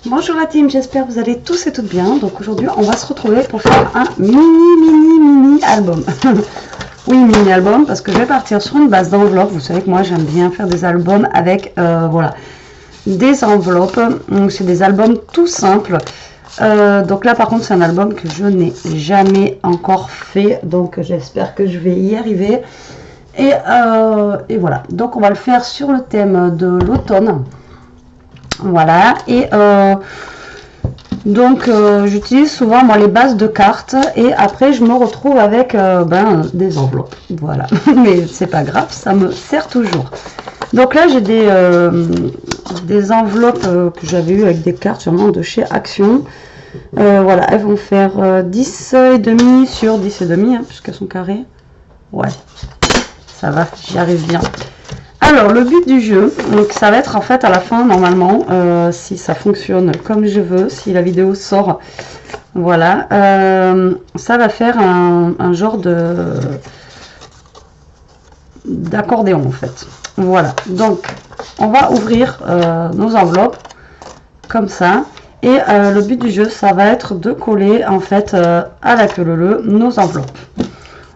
Bonjour la team, j'espère que vous allez tous et toutes bien. Donc aujourd'hui on va se retrouver pour faire un mini album. Oui, mini album parce que je vais partir sur une base d'enveloppe. Vous savez que moi j'aime bien faire des albums avec voilà, des enveloppes. Donc c'est des albums tout simples. Donc là par contre c'est un album que je n'ai jamais encore fait. Donc j'espère que je vais y arriver. Et voilà, donc on va le faire sur le thème de l'automne. Voilà, et donc j'utilise souvent moi les bases de cartes et après je me retrouve avec des enveloppes. Voilà, mais c'est pas grave, ça me sert toujours. Donc là j'ai des enveloppes que j'avais eu avec des cartes sûrement de chez Action. Voilà, elles vont faire 10 et demi sur 10 et demi, hein, puisqu'elles sont carrées. Ouais, ça va, j'y arrive bien. Alors le but du jeu, donc ça va être en fait à la fin normalement, si ça fonctionne comme je veux, si la vidéo sort, voilà, ça va faire un genre d'accordéon en fait. Voilà, donc on va ouvrir nos enveloppes comme ça, et le but du jeu ça va être de coller en fait à la queue leu nos enveloppes.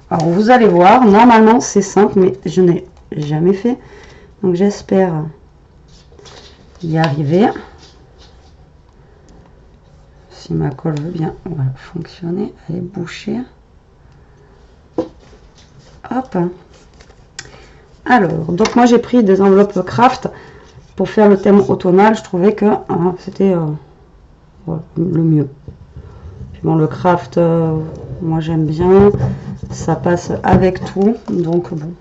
Alors vous allez voir, normalement c'est simple mais je n'ai jamais fait, donc j'espère y arriver. Si ma colle veut bien, voilà, fonctionner, elle est bouchée. Hop. Alors, donc moi j'ai pris des enveloppes craft pour faire le thème automnal. Je trouvais que c'était voilà, le mieux. Puis bon, le craft, moi j'aime bien, ça passe avec tout, donc bon.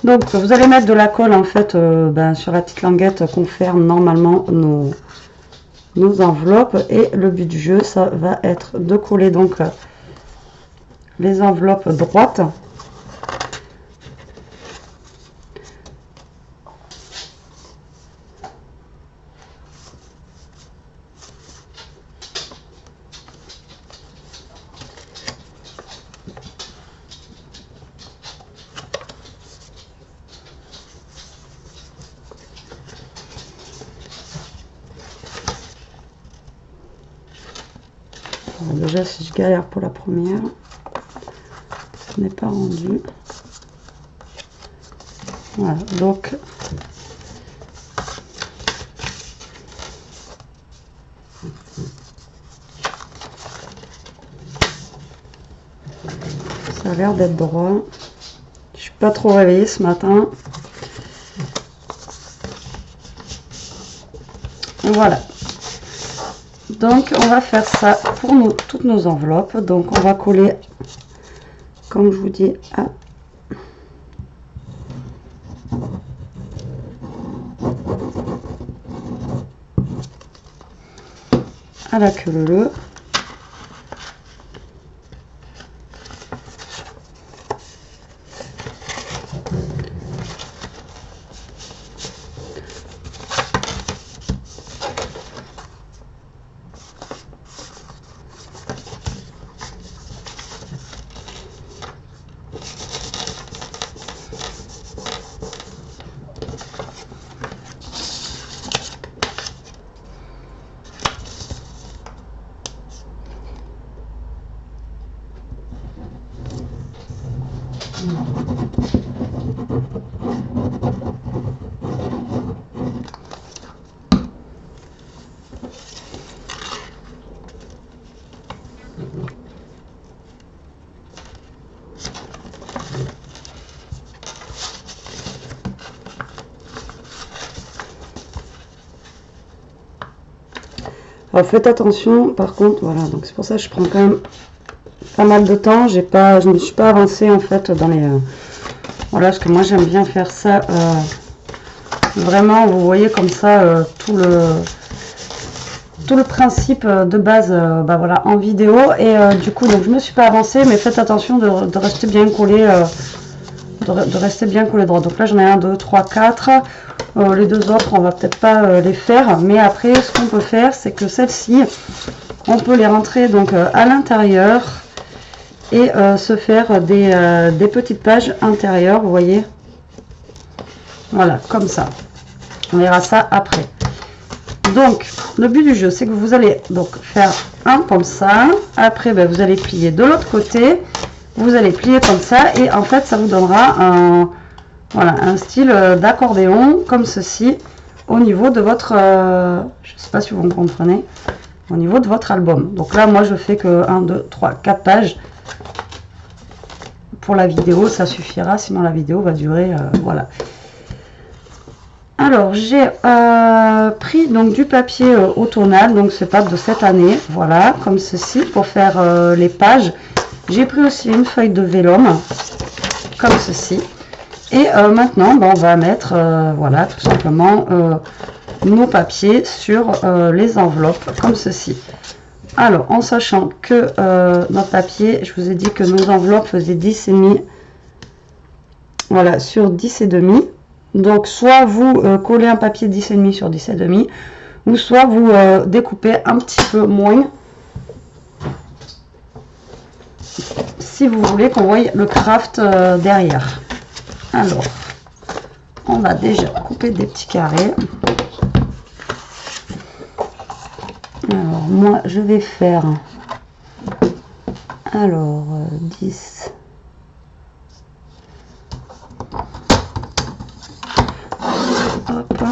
Donc vous allez mettre de la colle en fait sur la petite languette qu'on ferme normalement nos enveloppes, et le but du jeu ça va être de coller donc les enveloppes droites. Déjà si je galère pour la première, ce n'est pas rendu. Voilà, donc ça a l'air d'être droit. Je suis pas trop réveillée ce matin. Voilà. Donc on va faire ça pour toutes nos enveloppes. Donc on va coller, comme je vous dis, à la queue leu. Alors faites attention, par contre, voilà, donc c'est pour ça que je prends quand même pas mal de temps. Je ne me suis pas avancée en fait dans les voilà, parce que moi j'aime bien faire ça vraiment, vous voyez comme ça tout le principe de base voilà, en vidéo, et du coup donc je me suis pas avancée, mais faites attention de rester bien collé de rester bien collé droit. Donc là j'en ai 1, 2, 3, 4. Les deux autres on va peut-être pas les faire, mais après ce qu'on peut faire c'est que celles-ci on peut les rentrer donc à l'intérieur et se faire des petites pages intérieures, vous voyez, voilà, comme ça. On verra ça après. Donc, le but du jeu, c'est que vous allez donc faire un comme ça. Après, ben, vous allez plier de l'autre côté. Vous allez plier comme ça. Et en fait, ça vous donnera un, voilà, un style d'accordéon comme ceci au niveau de votre... je ne sais pas si vous me comprenez. Au niveau de votre album. Donc là, moi, je fais que 1, 2, 3, 4 pages. Pour la vidéo, ça suffira. Sinon, la vidéo va durer... voilà. Alors, j'ai pris donc du papier automnal, donc c'est pas de cette année, voilà, comme ceci, pour faire les pages. J'ai pris aussi une feuille de vélum, comme ceci. Et maintenant, ben, on va mettre, voilà, tout simplement, nos papiers sur les enveloppes, comme ceci. Alors, en sachant que notre papier, je vous ai dit que nos enveloppes faisaient 10,5, voilà, sur 10,5. Donc, soit vous collez un papier 10,5 sur 10,5, ou soit vous découpez un petit peu moins, si vous voulez qu'on voie le craft derrière. Alors, on va déjà couper des petits carrés. Alors, moi, je vais faire, alors, 10... Hop.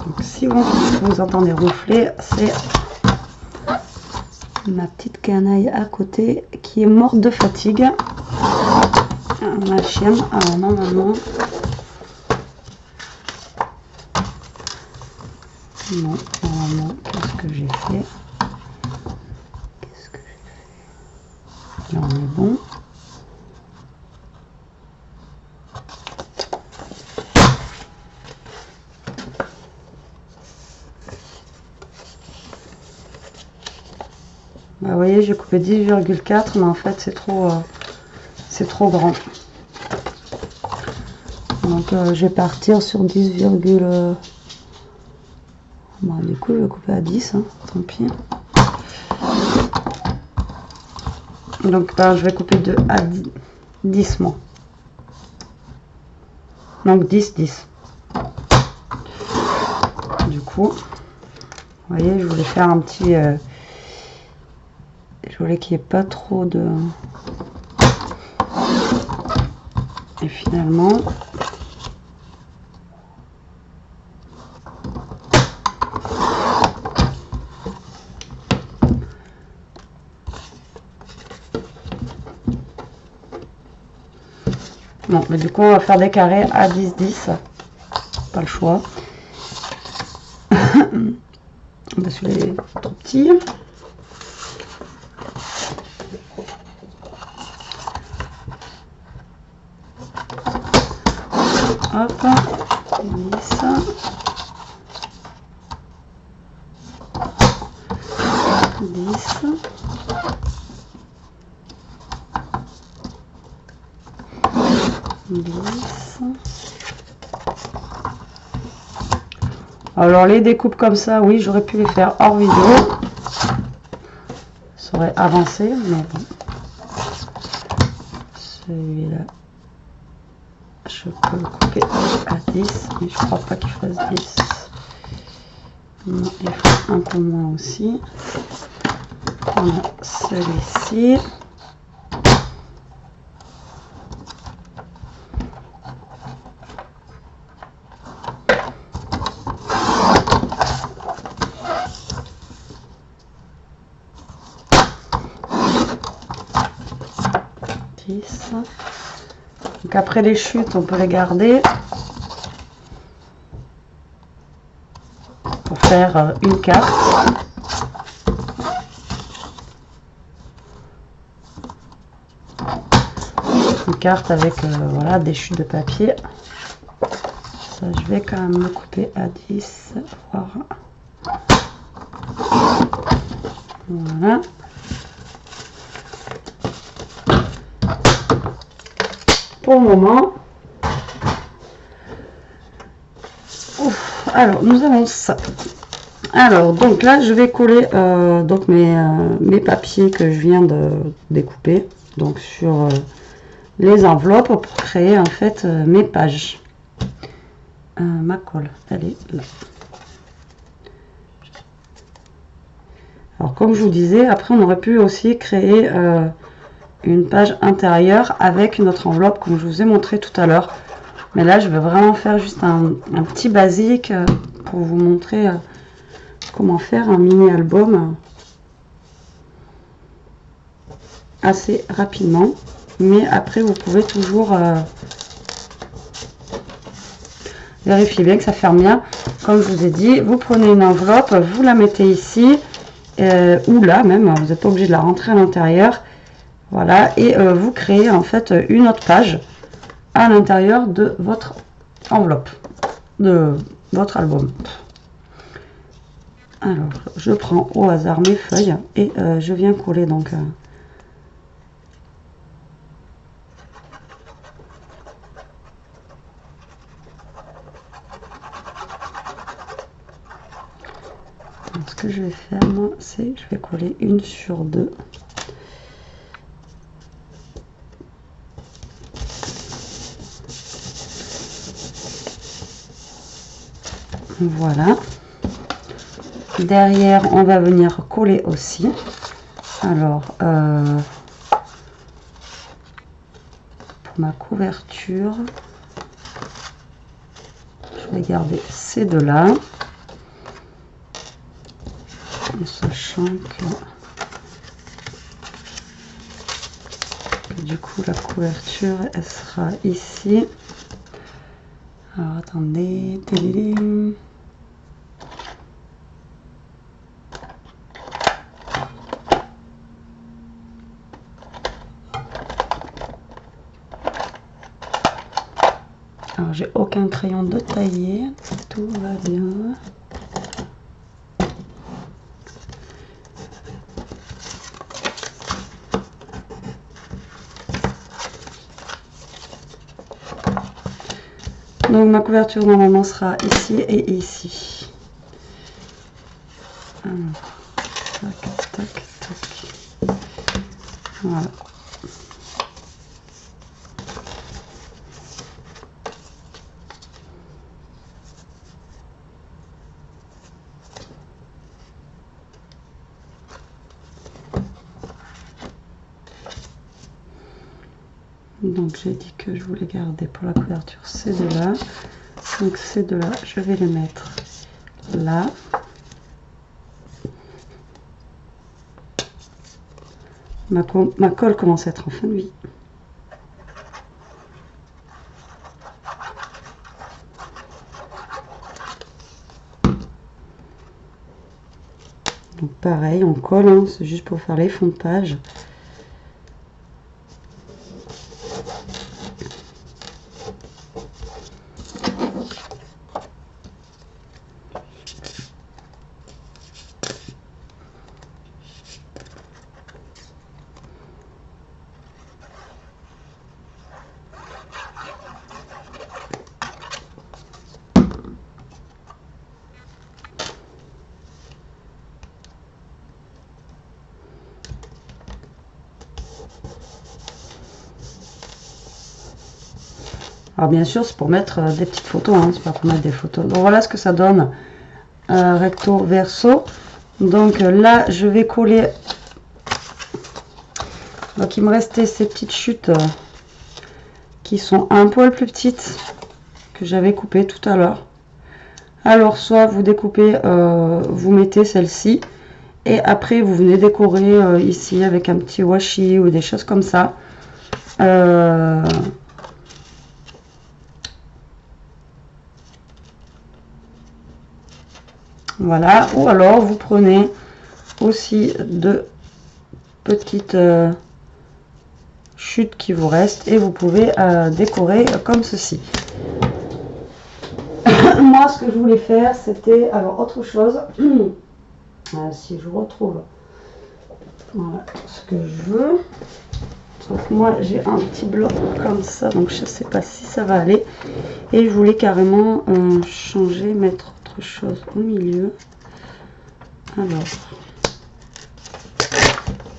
Donc, si vous entendez ronfler, c'est ma petite canaille à côté qui est morte de fatigue. Ma chienne, alors normalement... Non, normalement, qu'est-ce que j'ai fait? Qu'est-ce que j'ai fait? Là, on est bon. Bah, vous voyez, j'ai coupé 10,4, mais en fait, c'est trop grand. Donc, je vais partir sur 10, bon, du coup, je vais couper à 10, hein, tant pis. Donc, je vais couper de à 10 moins. Donc, 10, 10. Du coup, vous voyez, je voulais faire un petit... je voulais qu'il n'y ait pas trop de... Et finalement... Bon, mais du coup, on va faire des carrés à 10, 10. Pas le choix. Parce que les trop petits. Hop. 10. 10. Alors les découpes comme ça, oui, j'aurais pu les faire hors vidéo, ça aurait avancé, mais bon. Celui-là, je peux le couper à 10, mais je crois pas qu'il fasse 10. Non, il faut un peu moins aussi. On a celui-ci. Donc après les chutes, on peut les garder pour faire une carte. Une carte avec voilà, des chutes de papier. Ça, je vais quand même le couper à 10. Voir. Voilà. Pour le moment, Ouf, alors, nous avons ça. Alors, donc là, je vais coller donc mes papiers que je viens de découper donc sur les enveloppes pour créer en fait mes pages. Ma colle, elle est là. Alors, comme je vous disais, après, on aurait pu aussi créer une page intérieure avec notre enveloppe, comme je vous ai montré tout à l'heure. Mais là, je vais vraiment faire juste un petit basique pour vous montrer comment faire un mini album assez rapidement. Mais après, vous pouvez toujours vérifier bien que ça ferme bien. Comme je vous ai dit, vous prenez une enveloppe, vous la mettez ici, ou là même, vous n'êtes pas obligé de la rentrer à l'intérieur. Voilà, et vous créez en fait une autre page à l'intérieur de votre enveloppe, de votre album. Alors, je prends au hasard mes feuilles et je viens coller donc ce que je vais faire moi, c'est je vais coller une sur deux. Voilà. Derrière, on va venir coller aussi. Alors, pour ma couverture, je vais garder ces deux-là. En sachant que du coup, la couverture, elle sera ici. Alors, attendez. Télélim. Alors, j'ai aucun crayon de tailler. Tout va bien. Donc ma couverture normalement sera ici et ici. Alors, tac, tac, tac. Voilà. Donc j'ai dit que je voulais garder pour la couverture ces deux-là. Donc ces deux-là, je vais les mettre là. Ma colle commence à être en fin de vie. Donc pareil, on colle, hein, c'est juste pour faire les fonds de page. Alors bien sûr, c'est pour mettre des petites photos, hein, c'est pas pour mettre des photos. Donc voilà ce que ça donne, recto verso. Donc là, je vais coller. Donc il me restait ces petites chutes qui sont un poil plus petites que j'avais coupées tout à l'heure. Alors soit vous découpez, vous mettez celle-ci et après vous venez décorer ici avec un petit washi ou des choses comme ça. Voilà, ou alors vous prenez aussi deux petites chutes qui vous restent et vous pouvez décorer comme ceci. Moi, ce que je voulais faire, c'était alors autre chose. Si je retrouve voilà ce que je veux. Donc moi j'ai un petit bloc comme ça, donc je sais pas si ça va aller. Et je voulais carrément changer, mettre autre chose au milieu. Alors,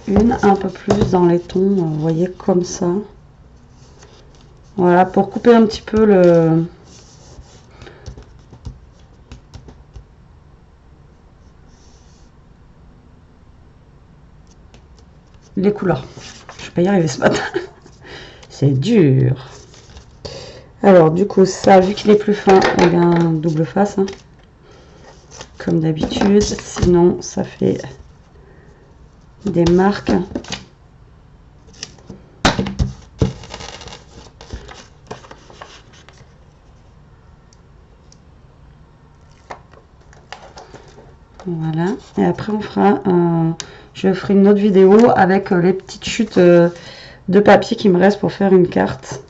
une un peu plus dans les tons, vous voyez, comme ça. Voilà, pour couper un petit peu les couleurs. Je vais pas y arriver ce matin. C'est dur. Alors du coup ça, vu qu'il est plus fin, on a un double face, hein, comme d'habitude. Sinon ça fait des marques. Voilà. Et après on fera je ferai une autre vidéo avec les petites chutes de papier qui me restent pour faire une carte.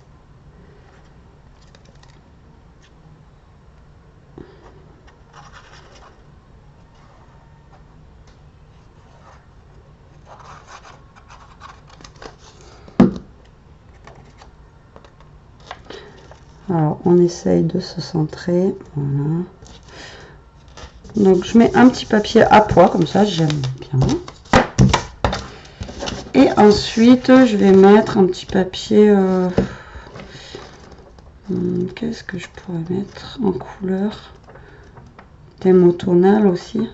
Alors on essaye de se centrer. Voilà. Donc je mets un petit papier à pois comme ça, j'aime bien. Et ensuite je vais mettre un petit papier. Qu'est-ce que je pourrais mettre en couleur? Thème automnal aussi.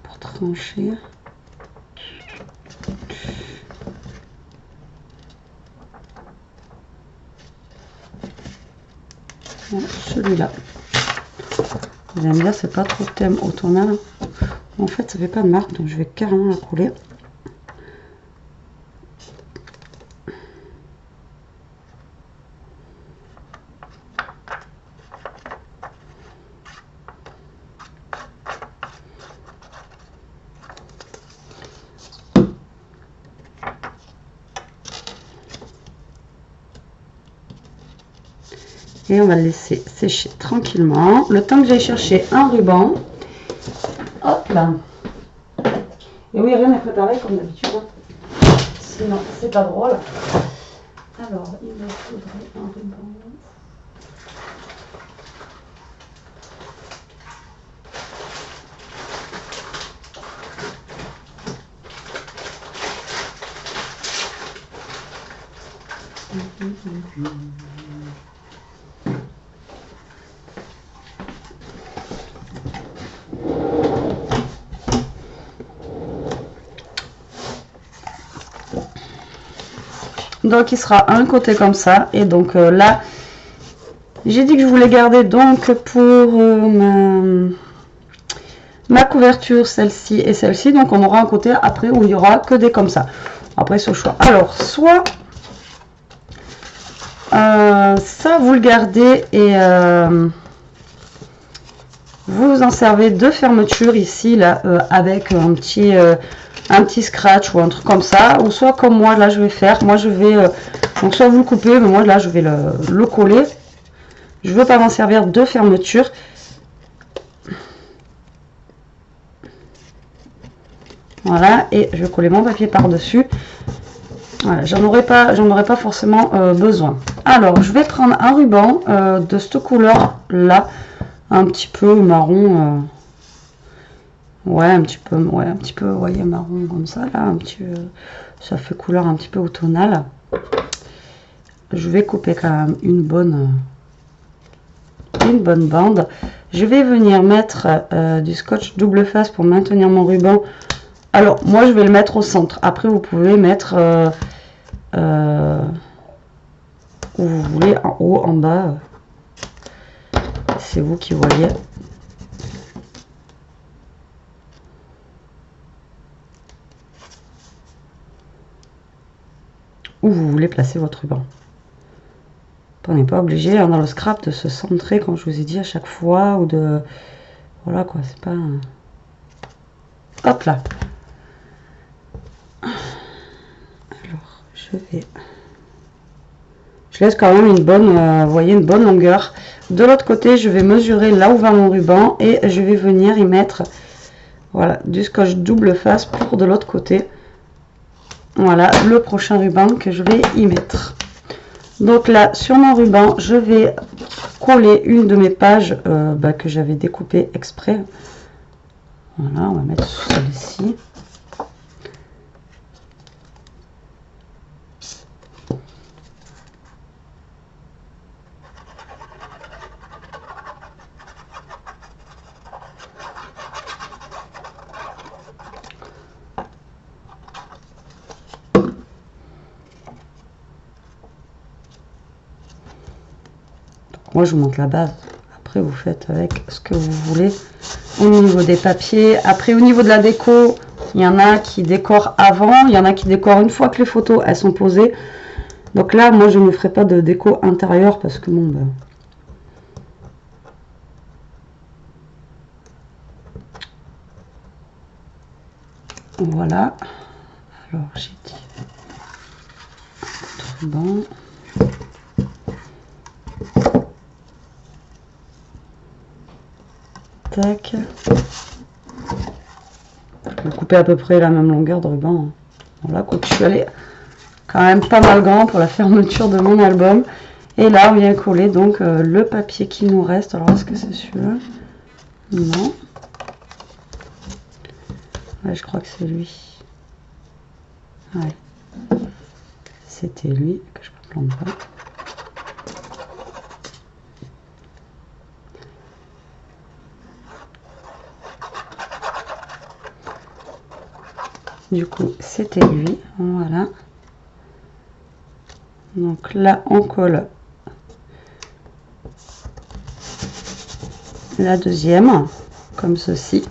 Pour trancher. Voilà, celui-là. Vous allez me dire, c'est pas trop thème automnal. En fait, ça fait pas de marque, donc je vais carrément la coller. Et on va le laisser sécher tranquillement. Le temps que j'aille chercher un ruban. Hop là. Et oui, rien n'est préparé comme d'habitude. Hein. Sinon, c'est pas drôle. Alors, il me faudrait un ruban. Donc il sera un côté comme ça, et donc là j'ai dit que je voulais garder donc pour ma couverture celle-ci et celle-ci, donc on aura un côté après où il y aura que des comme ça. Après c'est au choix. Alors soit ça vous le gardez et vous en servez de fermeture ici là avec un petit scratch ou un truc comme ça, ou soit comme moi là je vais faire, moi je vais donc soit vous le coupez, mais moi là je vais le coller. Je veux pas m'en servir de fermeture. Voilà, et je vais coller mon papier par dessus. Voilà, j'en aurais pas forcément besoin. Alors je vais prendre un ruban de cette couleur là, un petit peu marron. Ouais, un petit peu, vous voyez, marron comme ça, là, un petit, ça fait couleur un petit peu automnale. Je vais couper quand même une bonne bande. Je vais venir mettre du scotch double face pour maintenir mon ruban. Alors, moi, je vais le mettre au centre. Après, vous pouvez mettre où vous voulez, en haut, en bas. C'est vous qui voyez. Où vous voulez placer votre ruban. On n'est pas obligé hein, dans le scrap de se centrer, comme je vous ai dit à chaque fois, ou de... Voilà quoi, c'est pas... Hop là. Alors, je vais... Je laisse quand même une bonne, vous voyez, une bonne longueur. De l'autre côté, je vais mesurer là où va mon ruban et je vais venir y mettre, voilà, du scotch double face pour de l'autre côté. voilà le prochain ruban que je vais y mettre. Donc là, sur mon ruban, je vais coller une de mes pages que j'avais découpée exprès. Voilà, on va mettre celle-ci. Moi, je vous montre la base. Après, vous faites avec ce que vous voulez au niveau des papiers. Après, au niveau de la déco, il y en a qui décorent avant. Il y en a qui décorent une fois que les photos, elles sont posées. Donc là, moi, je ne ferai pas de déco intérieure parce que bon, ben... Voilà. Alors, j'ai dit... Bon... Tac. Je vais couper à peu près la même longueur de ruban. Voilà, quoi que je suis allée quand même pas mal grand pour la fermeture de mon album. Et là, on vient coller donc le papier qui nous reste. Alors, est-ce que c'est celui-là? Non. Ouais, je crois que c'est lui. Ouais. C'était lui que je ne plante pas. Du coup, c'était lui. Voilà. Donc là, on colle la deuxième, comme ceci.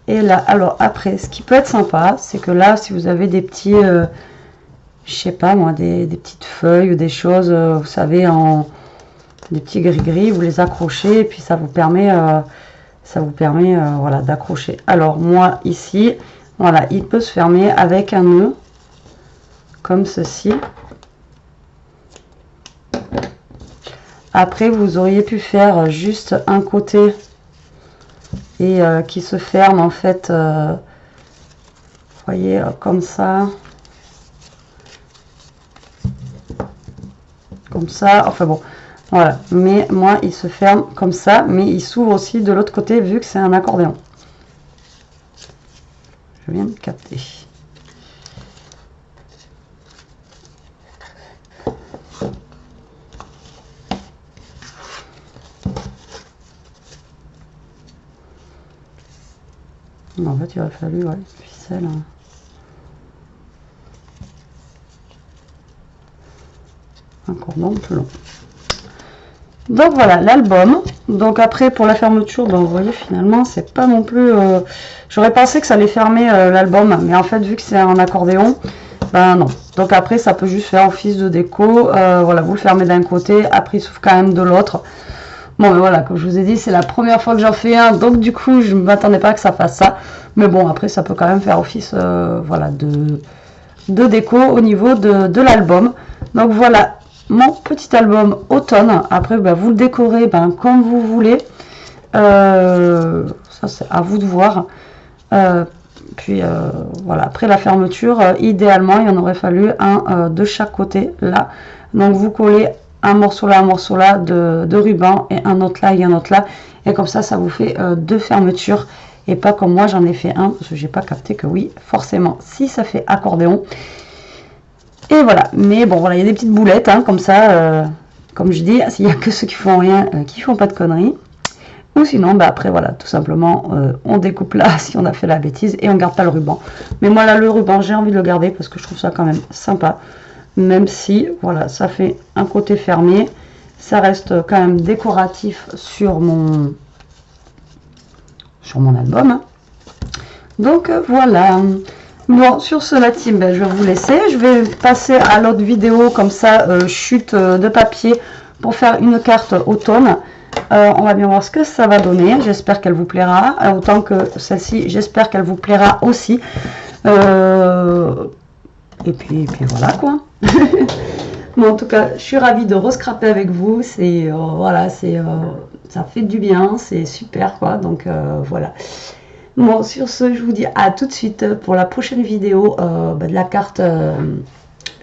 Et là, alors après, ce qui peut être sympa, c'est que là, si vous avez des petits, je sais pas moi, des petites feuilles ou des choses, vous savez, en des petits gris-gris, vous les accrochez et puis ça vous permet... voilà, d'accrocher. Alors moi ici, voilà, il peut se fermer avec un nœud comme ceci. Après, vous auriez pu faire juste un côté et qui se ferme en fait, voyez, comme ça, enfin bon. Voilà, mais moi il se ferme comme ça, mais il s'ouvre aussi de l'autre côté vu que c'est un accordéon. Je viens de capter. En fait, il aurait fallu, ouais, une ficelle. Hein. Un cordon plus long. Donc voilà l'album. Donc après pour la fermeture, donc vous voyez finalement c'est pas non plus... J'aurais pensé que ça allait fermer l'album, mais en fait vu que c'est un accordéon, ben non. Donc après ça peut juste faire office de déco. Voilà, vous le fermez d'un côté, après il s'ouvre quand même de l'autre. Bon mais voilà, comme je vous ai dit, c'est la première fois que j'en fais un, donc du coup je ne m'attendais pas que ça fasse ça. Mais bon après ça peut quand même faire office voilà, de déco au niveau de l'album. Donc voilà mon petit album automne. Après vous le décorez comme vous voulez, ça c'est à vous de voir. Puis voilà, après la fermeture, idéalement il en aurait fallu un de chaque côté là. Donc vous collez un morceau là de ruban et un autre là et un autre là, et comme ça vous fait deux fermetures et pas comme moi j'en ai fait un parce que j'ai pas capté que oui forcément si ça fait accordéon. Et voilà, mais bon voilà, il y a des petites boulettes hein, comme ça, comme je dis, s'il n'y a que ceux qui font rien, qui font pas de conneries. Ou sinon, après voilà, tout simplement, on découpe là si on a fait la bêtise et on garde pas le ruban. Mais moi là, le ruban, j'ai envie de le garder parce que je trouve ça quand même sympa. Même si, voilà, ça fait un côté fermé, ça reste quand même décoratif sur mon album. Hein. Donc voilà. Bon, sur ce, la team, je vais vous laisser. Je vais passer à l'autre vidéo, comme ça, chute de papier pour faire une carte automne. On va bien voir ce que ça va donner. J'espère qu'elle vous plaira. Autant que celle-ci, j'espère qu'elle vous plaira aussi. Et puis voilà, quoi. Bon, en tout cas, je suis ravie de rescraper avec vous. C'est, voilà, ça fait du bien. C'est super, quoi. Donc, voilà. Bon, sur ce, je vous dis à tout de suite pour la prochaine vidéo de la carte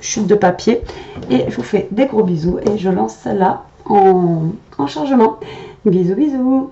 chute de papier. Et je vous fais des gros bisous et je lance celle-là en chargement. Bisous, bisous.